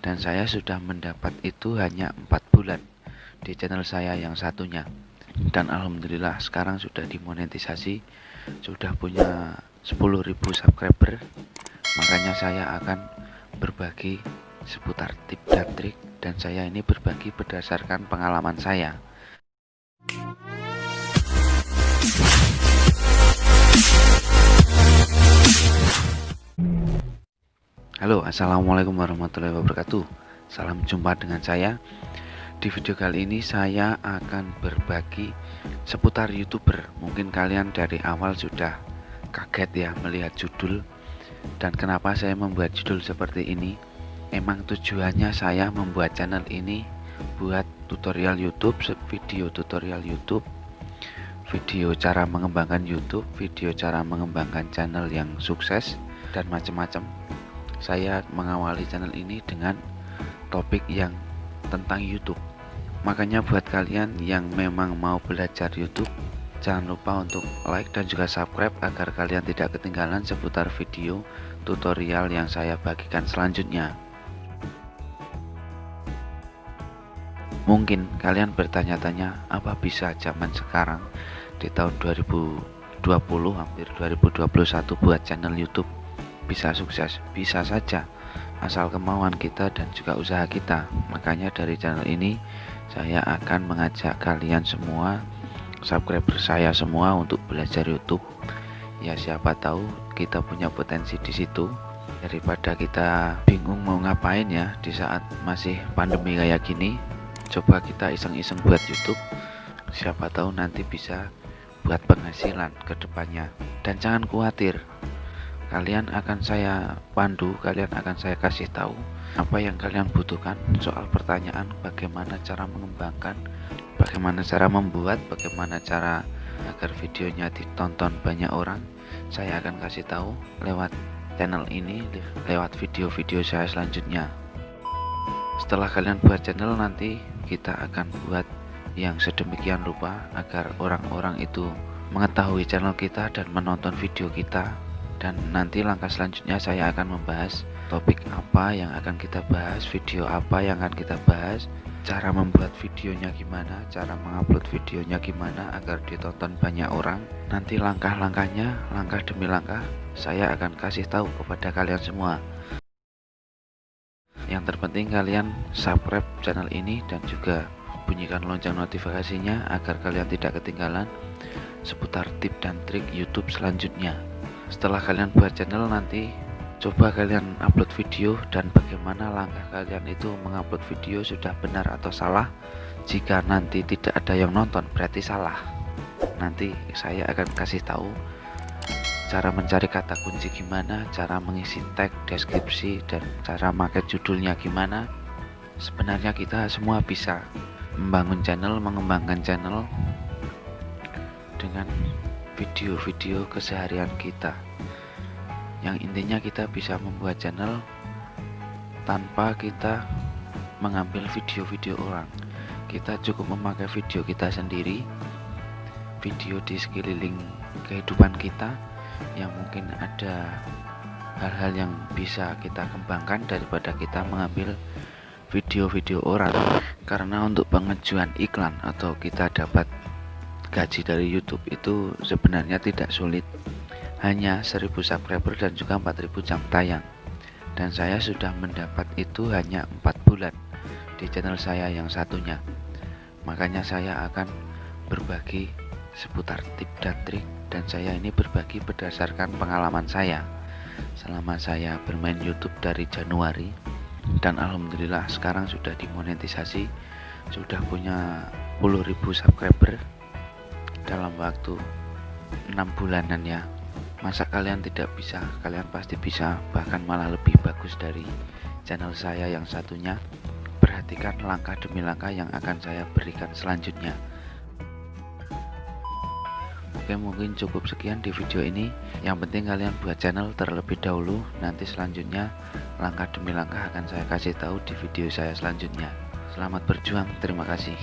dan saya sudah mendapat itu hanya 4 bulan di channel saya yang satunya. Dan alhamdulillah sekarang sudah dimonetisasi, sudah punya 10.000 subscriber. Makanya saya akan berbagi seputar tip dan trik, dan saya ini berbagi berdasarkan pengalaman saya. Halo, assalamualaikum warahmatullahi wabarakatuh. Salam jumpa dengan saya. Di video kali ini saya akan berbagi seputar YouTuber. Mungkin kalian dari awal sudah kaget ya melihat judul. Dan kenapa saya membuat judul seperti ini? Emang tujuannya saya membuat channel ini buat tutorial YouTube, video tutorial YouTube, video cara mengembangkan YouTube, video cara mengembangkan channel yang sukses, dan macam-macam. Saya mengawali channel ini dengan topik yang tentang YouTube. Makanya buat kalian yang memang mau belajar YouTube, jangan lupa untuk like dan juga subscribe agar kalian tidak ketinggalan seputar video tutorial yang saya bagikan selanjutnya. Mungkin kalian bertanya-tanya, apa bisa zaman sekarang di tahun 2020 hampir 2021 buat channel YouTube bisa sukses? Bisa saja, asal kemauan kita dan juga usaha kita. Makanya dari channel ini saya akan mengajak kalian semua, subscriber saya semua, untuk belajar YouTube. Ya siapa tahu kita punya potensi di situ. Daripada kita bingung mau ngapain ya di saat masih pandemi kayak gini, coba kita iseng-iseng buat YouTube. Siapa tahu nanti bisa buat penghasilan ke depannya. Dan jangan khawatir, kalian akan saya pandu, kalian akan saya kasih tahu apa yang kalian butuhkan. Soal pertanyaan bagaimana cara mengembangkan, bagaimana cara membuat, bagaimana cara agar videonya ditonton banyak orang, saya akan kasih tahu lewat channel ini, lewat video-video saya selanjutnya. Setelah kalian buat channel, nanti kita akan buat yang sedemikian rupa agar orang-orang itu mengetahui channel kita dan menonton video kita. Dan nanti langkah selanjutnya saya akan membahas topik apa yang akan kita bahas, video apa yang akan kita bahas, cara membuat videonya gimana, cara mengupload videonya gimana agar ditonton banyak orang. Nanti langkah-langkahnya, langkah demi langkah, saya akan kasih tahu kepada kalian semua. Yang terpenting kalian subscribe channel ini dan juga bunyikan lonceng notifikasinya agar kalian tidak ketinggalan seputar tip dan trik YouTube selanjutnya. Setelah kalian buat channel, nanti coba kalian upload video, dan bagaimana langkah kalian itu mengupload video, sudah benar atau salah. Jika nanti tidak ada yang nonton berarti salah. Nanti saya akan kasih tahu cara mencari kata kunci gimana, cara mengisi tag, deskripsi, dan cara pakai judulnya gimana. Sebenarnya kita semua bisa membangun channel, mengembangkan channel dengan video-video keseharian kita. Yang intinya kita bisa membuat channel tanpa kita mengambil video-video orang. Kita cukup memakai video kita sendiri, video di sekeliling kehidupan kita yang mungkin ada hal-hal yang bisa kita kembangkan daripada kita mengambil video-video orang. Karena untuk pengajuan iklan atau kita dapat gaji dari YouTube itu sebenarnya tidak sulit, hanya 1000 subscriber dan juga 4000 jam tayang. Dan saya sudah mendapat itu hanya 4 bulan di channel saya yang satunya. Makanya saya akan berbagi seputar tip dan trik, dan saya ini berbagi berdasarkan pengalaman saya selama saya bermain YouTube dari Januari. Dan alhamdulillah sekarang sudah dimonetisasi, sudah punya 10.000 subscriber dalam waktu 6 bulanan ya. Masa kalian tidak bisa? Kalian pasti bisa, bahkan malah lebih bagus dari channel saya yang satunya. Perhatikan langkah demi langkah yang akan saya berikan selanjutnya. Oke, mungkin cukup sekian di video ini. Yang penting kalian buat channel terlebih dahulu, nanti selanjutnya langkah demi langkah akan saya kasih tahu di video saya selanjutnya. Selamat berjuang, terima kasih.